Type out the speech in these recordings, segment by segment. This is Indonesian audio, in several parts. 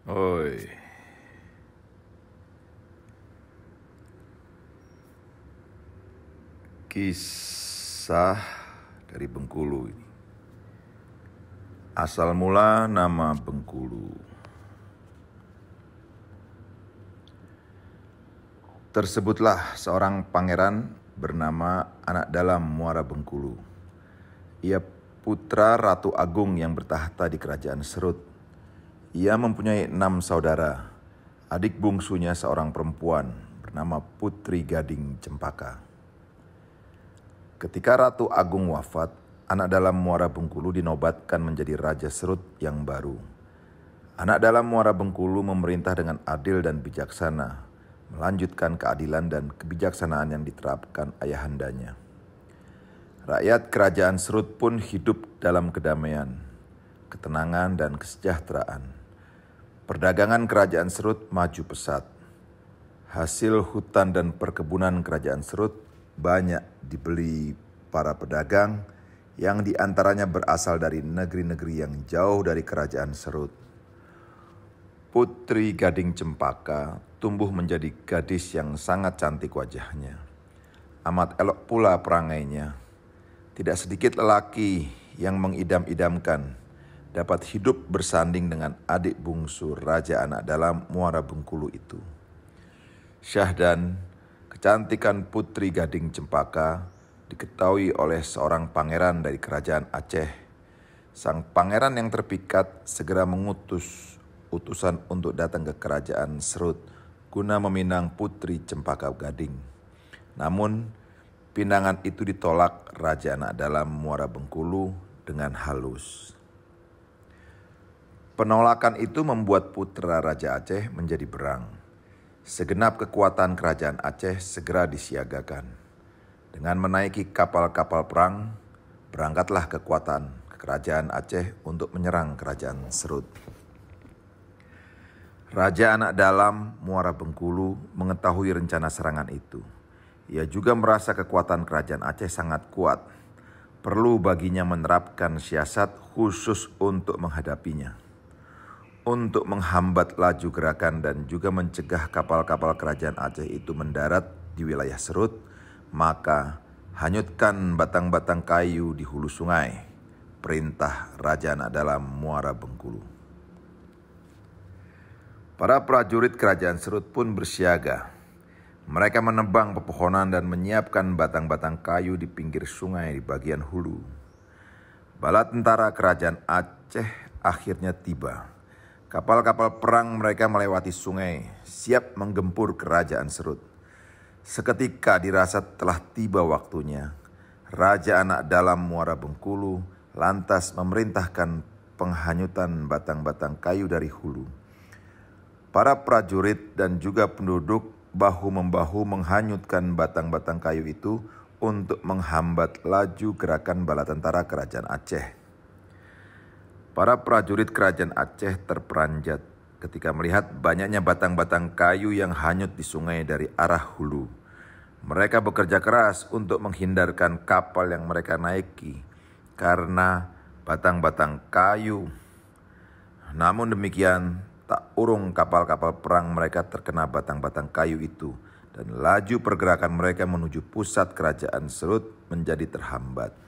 Oi, kisah dari Bengkulu ini. Asal mula nama Bengkulu. Tersebutlah seorang pangeran bernama Anak Dalam Muara Bengkulu. Ia putra Ratu Agung yang bertahta di Kerajaan Serut. Ia mempunyai 6 saudara. Adik bungsunya seorang perempuan bernama Putri Gading Cempaka. Ketika Ratu Agung wafat, Anak Dalam Muara Bengkulu dinobatkan menjadi Raja Serut yang baru. Anak Dalam Muara Bengkulu memerintah dengan adil dan bijaksana, melanjutkan keadilan dan kebijaksanaan yang diterapkan ayahandanya. Rakyat Kerajaan Serut pun hidup dalam kedamaian, ketenangan, dan kesejahteraan. Perdagangan Kerajaan Serut maju pesat. Hasil hutan dan perkebunan Kerajaan Serut banyak dibeli para pedagang yang diantaranya berasal dari negeri-negeri yang jauh dari Kerajaan Serut. Putri Gading Cempaka tumbuh menjadi gadis yang sangat cantik wajahnya. Amat elok pula perangainya. Tidak sedikit lelaki yang mengidam-idamkan dapat hidup bersanding dengan adik bungsu Raja Anak Dalam Muara Bengkulu itu. Syahdan, kecantikan Putri Gading Cempaka diketahui oleh seorang pangeran dari Kerajaan Aceh. Sang pangeran yang terpikat segera mengutus utusan untuk datang ke Kerajaan Serut guna meminang Putri Cempaka Gading. Namun, pinangan itu ditolak Raja Anak Dalam Muara Bengkulu dengan halus. Penolakan itu membuat putra Raja Aceh menjadi berang. Segenap kekuatan Kerajaan Aceh segera disiagakan. Dengan menaiki kapal-kapal perang, berangkatlah kekuatan Kerajaan Aceh untuk menyerang Kerajaan Serut. Raja Anak Dalam Muara Bengkulu mengetahui rencana serangan itu. Ia juga merasa kekuatan Kerajaan Aceh sangat kuat. Perlu baginya menerapkan siasat khusus untuk menghadapinya. Untuk menghambat laju gerakan dan juga mencegah kapal-kapal Kerajaan Aceh itu mendarat di wilayah Serut, maka hanyutkan batang-batang kayu di hulu sungai. Perintah Raja Anak Dalam Muara Bengkulu. Para prajurit Kerajaan Serut pun bersiaga. Mereka menebang pepohonan dan menyiapkan batang-batang kayu di pinggir sungai di bagian hulu. Bala tentara Kerajaan Aceh akhirnya tiba. Kapal-kapal perang mereka melewati sungai, siap menggempur Kerajaan Serut. Seketika dirasa telah tiba waktunya, Raja Anak Dalam Muara Bengkulu lantas memerintahkan penghanyutan batang-batang kayu dari hulu. Para prajurit dan juga penduduk bahu-membahu menghanyutkan batang-batang kayu itu untuk menghambat laju gerakan bala tentara Kerajaan Aceh. Para prajurit Kerajaan Aceh terperanjat ketika melihat banyaknya batang-batang kayu yang hanyut di sungai dari arah hulu. Mereka bekerja keras untuk menghindarkan kapal yang mereka naiki karena batang-batang kayu. Namun demikian, tak urung kapal-kapal perang mereka terkena batang-batang kayu itu, dan laju pergerakan mereka menuju pusat Kerajaan Serut menjadi terhambat.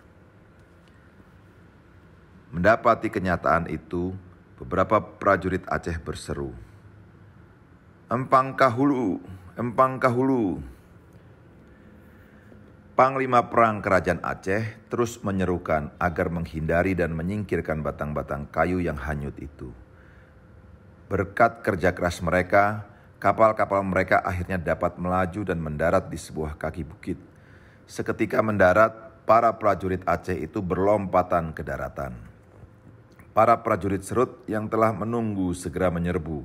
Mendapati kenyataan itu, beberapa prajurit Aceh berseru, "Empang kahulu, empang kahulu." Panglima Perang Kerajaan Aceh terus menyerukan agar menghindari dan menyingkirkan batang-batang kayu yang hanyut itu. Berkat kerja keras mereka, kapal-kapal mereka akhirnya dapat melaju dan mendarat di sebuah kaki bukit. Seketika mendarat, para prajurit Aceh itu berlompatan ke daratan. Para prajurit Serut yang telah menunggu segera menyerbu.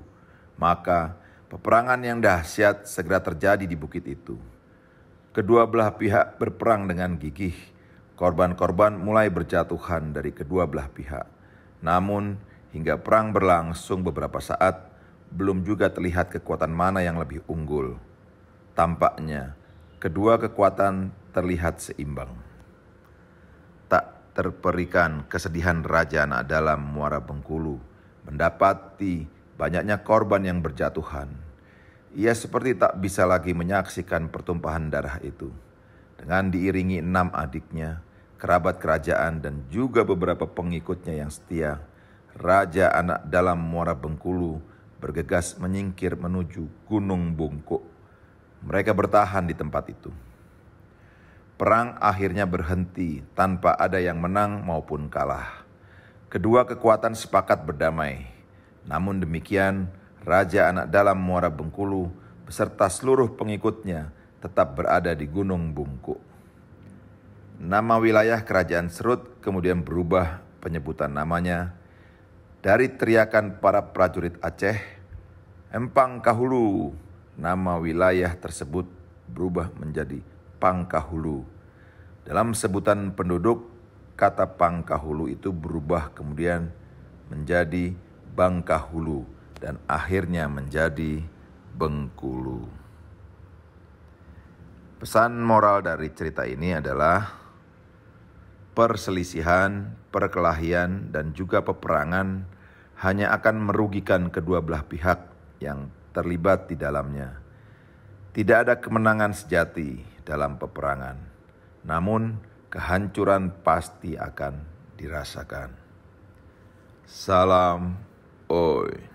Maka peperangan yang dahsyat segera terjadi di bukit itu. Kedua belah pihak berperang dengan gigih. Korban-korban mulai berjatuhan dari kedua belah pihak. Namun hingga perang berlangsung beberapa saat, belum juga terlihat kekuatan mana yang lebih unggul. Tampaknya, kedua kekuatan terlihat seimbang. Tak terperikan kesedihan Raja Anak Dalam Muara Bengkulu mendapati banyaknya korban yang berjatuhan. Ia seperti tak bisa lagi menyaksikan pertumpahan darah itu. Dengan diiringi 6 adiknya, kerabat kerajaan dan juga beberapa pengikutnya yang setia, Raja Anak Dalam Muara Bengkulu bergegas menyingkir menuju Gunung Bungkuk. Mereka bertahan di tempat itu. Perang akhirnya berhenti tanpa ada yang menang maupun kalah. Kedua kekuatan sepakat berdamai. Namun demikian, Raja Anak Dalam Muara Bengkulu beserta seluruh pengikutnya tetap berada di Gunung Bungkuk. Nama wilayah Kerajaan Serut kemudian berubah penyebutan namanya dari teriakan para prajurit Aceh, Empang Kahulu. Nama wilayah tersebut berubah menjadi Pangkahulu. Dalam sebutan penduduk, kata Pangkahulu itu berubah kemudian menjadi Bangkahulu dan akhirnya menjadi Bengkulu. Pesan moral dari cerita ini adalah perselisihan, perkelahian, dan juga peperangan hanya akan merugikan kedua belah pihak yang terlibat di dalamnya. Tidak ada kemenangan sejati dalam peperangan, namun kehancuran pasti akan dirasakan. Salam Oi.